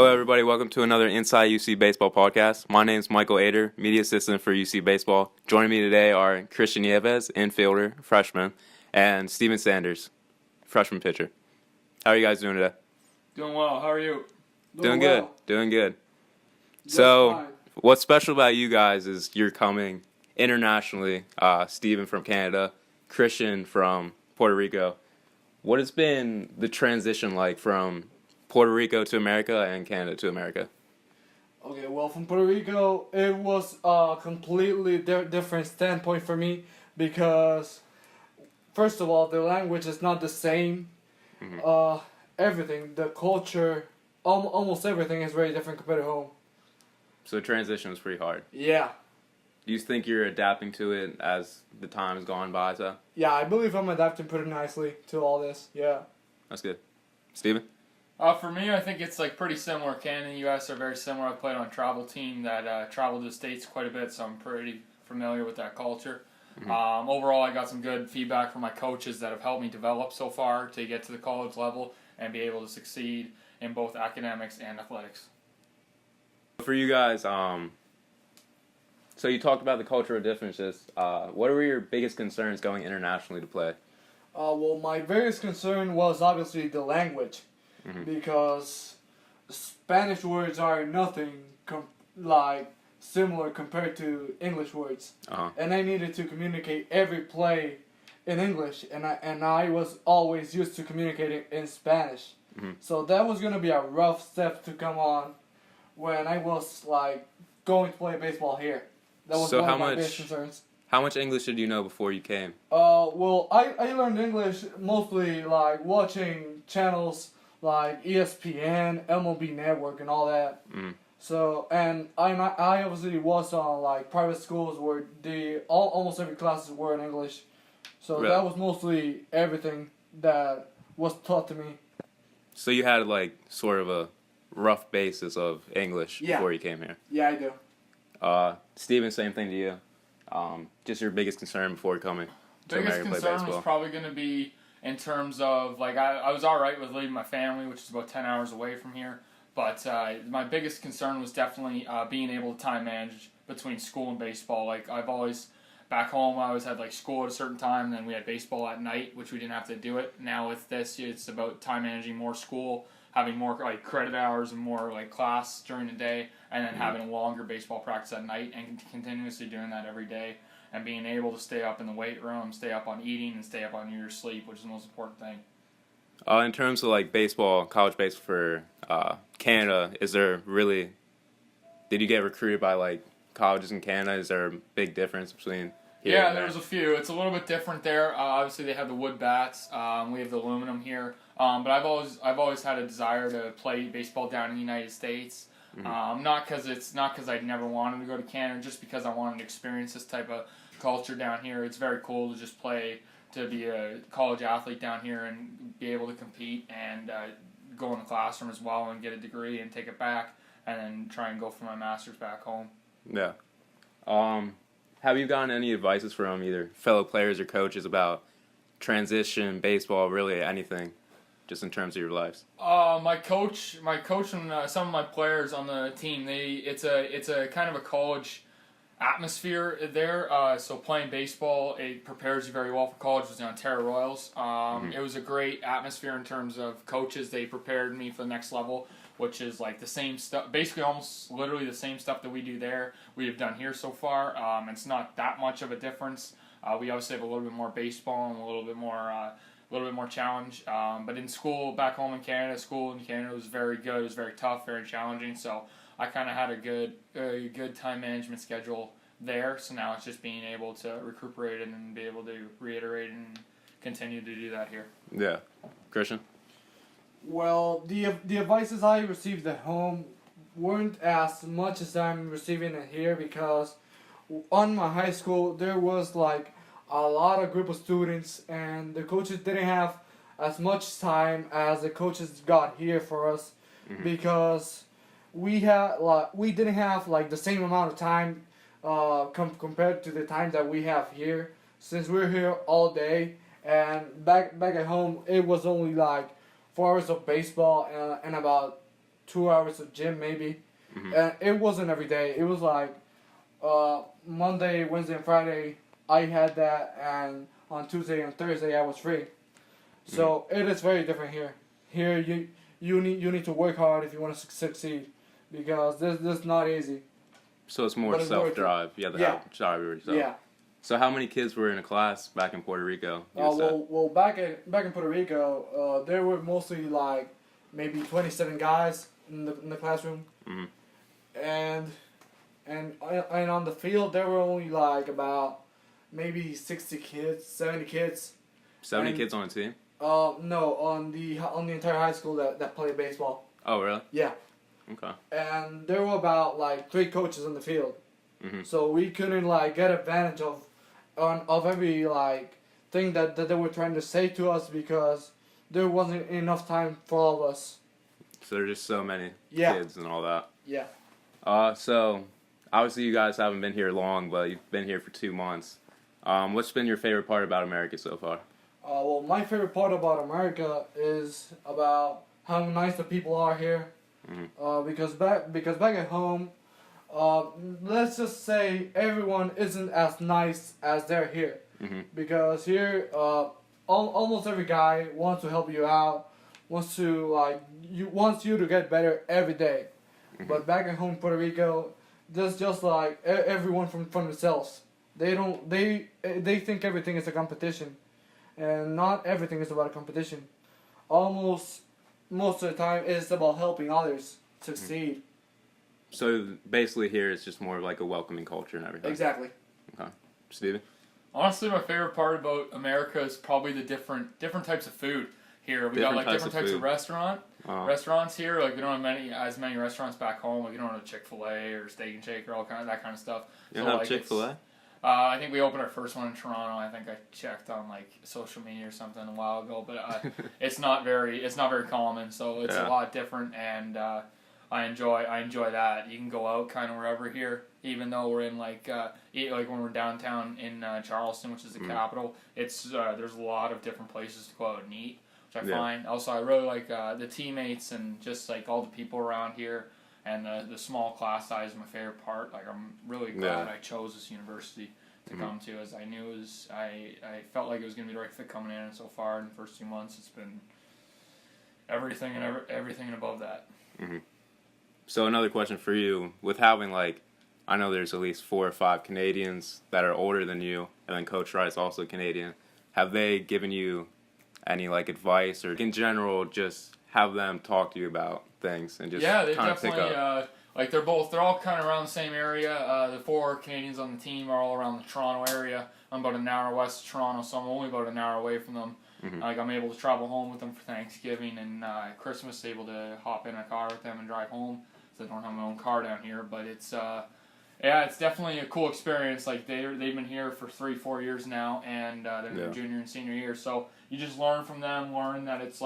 Hello, everybody. Welcome to another Inside UC Baseball podcast. My name is Michael Ader, media assistant for UC Baseball. Joining me today are Christian Nieves, infielder, freshman, and Steven Sanders, freshman pitcher. How are you guys doing today? Doing well. How are you? Doing good. Doing good. So, what's special about you guys is you're coming internationally. Steven from Canada, Christian from Puerto Rico. What has been the transition like from Puerto Rico to America and Canada to America? Okay, well, from Puerto Rico, it was a completely different standpoint for me because, first of all, the language is not the same. Mm-hmm. Everything, the culture, almost everything is very different compared to home. So the transition was pretty hard. Yeah. Do you think you're adapting to it as the time has gone by, so? Yeah, I believe I'm adapting pretty nicely to all this, yeah. That's good. Steven? For me, I think it's like pretty similar. Canada and U.S. are very similar. I played on a travel team that traveled to the States quite a bit, so I'm pretty familiar with that culture. Mm-hmm. Overall, I got some good feedback from my coaches that have helped me develop so far to get to the college level and be able to succeed in both academics and athletics. For you guys, so you talked about the cultural differences. What were your biggest concerns going internationally to play? Well, my biggest concern was obviously the language. Mm-hmm. Because Spanish words are nothing similar compared to English words, and I needed to communicate every play in English, and I was always used to communicating in Spanish, so that was gonna be a rough step to come on when I was going to play baseball here. That was one of my biggest concerns. How much English did you know before you came? Well, I learned English mostly watching channels like ESPN, MLB Network, and all that. So, and I obviously was on private schools where almost every classes were in English. So really? That was mostly everything that was taught to me. So you had sort of a rough basis of English before you came here. Yeah, I do. Steven, same thing to you. Just your biggest concern before coming to America to play baseball. Biggest concern was probably going to be in terms of, I was alright with leaving my family, which is about 10 hours away from here, but my biggest concern was definitely being able to time manage between school and baseball. Back home, I always had school at a certain time, and then we had baseball at night, which we didn't have to do it. Now with this, it's about time managing more school, having more credit hours and more class during the day, and then having a longer baseball practice at night, and continuously doing that every day. And being able to stay up in the weight room, stay up on eating, and stay up on your sleep, which is the most important thing. In terms of baseball, college baseball for Canada, did you get recruited by colleges in Canada? Is there a big difference between here and there? There's a few. It's a little bit different there. Obviously, they have the wood bats. We have the aluminum here. But I've always had a desire to play baseball down in the United States. Not because I never wanted to go to Canada, just because I wanted to experience this type of culture down here. It's very cool to just to be a college athlete down here and be able to compete and go in the classroom as well and get a degree and take it back and then try and go for my master's back home. Yeah. Have you gotten any advices from either fellow players or coaches about transition, baseball, really anything, just in terms of your lives? My coach and some of my players on the team, it's a kind of a college atmosphere there. So playing baseball, it prepares you very well for college. It was the Ontario Royals. It was a great atmosphere in terms of coaches. They prepared me for the next level, which is the same stuff, basically almost literally the same stuff that we do there, we have done here so far. It's not that much of a difference. We obviously have a little bit more baseball and a little bit more challenge. But in school back home in Canada, was very good. It was very tough, very challenging. So I kind of had a good time management schedule there. So now it's just being able to recuperate and then be able to reiterate and continue to do that here. Yeah. Christian? Well, the advices I received at home weren't as much as I'm receiving it here because on my high school there was a lot of group of students and the coaches didn't have as much time as the coaches got here for us because we didn't have the same amount of time compared to the time that we have here since we're here all day, and back at home it was only 4 hours of baseball and about 2 hours of gym maybe. Mhm. And it wasn't every day. It was like Monday, Wednesday, and Friday I had that, and on Tuesday and Thursday I was free. So it is very different here. Here you need to work hard if you want to succeed, because this is not easy. So it's more But it's worth it. self-drive. You have to Yeah. have drive yourself. Yeah. So how many kids were in a class back in Puerto Rico? You would say? Well, back in Puerto Rico, there were mostly like maybe 27 guys in the classroom, Mhm. and on the field there were only like about maybe 60 kids, 70 kids. 70 and- kids on a team? No, on the entire high school that played baseball. Oh, really? Yeah. Okay. And there were about like 3 coaches on the field, Mhm. so we couldn't like get advantage of every like thing that they were trying to say to us, because there wasn't enough time for all of us. So there's just so many Yeah. kids and all that. Yeah. So obviously you guys haven't been here long, but you've been here for 2 months. What's been your favorite part about America so far? Well, my favorite part about America is about how nice the people are here. Mhm. Because back at home, let's just say everyone isn't as nice as they're here. Mhm. Because here, almost every guy wants to help you out, wants you to get better every day. Mhm. But back at home, Puerto Rico, there's just like everyone from themselves. They think everything is a competition, and not everything is about a competition. Almost most of the time, it's about helping others succeed. So basically here it's just more of like a welcoming culture and everything. Exactly. Steven? Honestly, my favorite part about America is probably the different types of food here. We got like different types of restaurants here. Like we don't have as many restaurants back home. Like you don't have Chick-fil-A or Steak and Shake or all that kind of stuff. You don't have like, Chick-fil-A? I think we opened our first one in Toronto. I think I checked on like social media or something a while ago, but it's not very common. So it's a lot different, and I enjoy that. You can go out kind of wherever here, even though we're in like when we're downtown in Charleston, which is the capital. It's there's a lot of different places to go out and eat, which I find. Also, I really like the teammates and just like all the people around here. And the small class size is my favorite part. Like I'm really glad I chose this university to come to, as I knew I felt like it was going to be the right fit coming in. And so far in the first 2 months, it's been everything and above that. Mm-hmm. So another question for you: with having I know there's at least 4 or 5 Canadians that are older than you, and then Coach Wright's also Canadian. Have they given you any advice, or in general just have them talk to you about things and just they kind of pick definitely up? they're all kind of around the same area. The 4 Canadians on the team are all around the Toronto area. I'm about an hour west of Toronto, so I'm only about an hour away from them. Mm-hmm. I'm able to travel home with them for Thanksgiving and Christmas, able to hop in a car with them and drive home. So I don't have my own car down here, but it's it's definitely a cool experience. Like they've been here for 3-4 years now, and they're in their junior and senior year. So you just learn from them. Learn that it's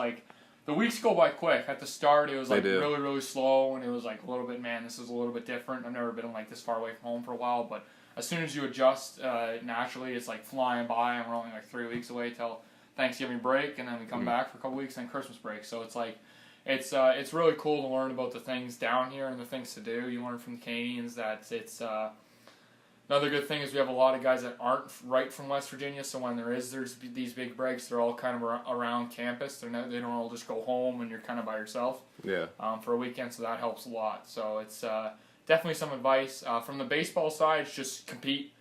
the weeks go by quick. At the start, it was really, really slow, and it was a little bit, this is a little bit different. I've never been this far away from home for a while, but as soon as you adjust, naturally, it's flying by, and we're only 3 weeks away till Thanksgiving break, and then we come back for a couple weeks, and Christmas break. So it's really cool to learn about the things down here and the things to do. You learn from the Canadians that it's another good thing is we have a lot of guys that aren't right from West Virginia, so when there's these big breaks, they're all kind of around campus. They don't all just go home and you're kind of by yourself for a weekend, so that helps a lot. So it's definitely some advice. From the baseball side, it's just compete.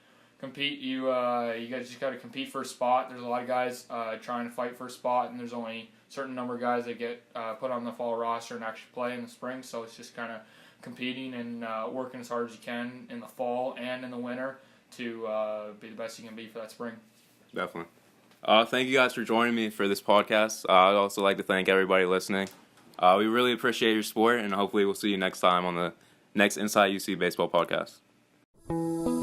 You guys just got to compete for a spot. There's a lot of guys trying to fight for a spot, and there's only a certain number of guys that get put on the fall roster and actually play in the spring, so it's just kind of competing and working as hard as you can in the fall and in the winter to be the best you can be for that spring. Definitely. Thank you guys for joining me for this podcast. I'd also like to thank everybody listening. We really appreciate your support, and hopefully we'll see you next time on the next Inside UC Baseball podcast.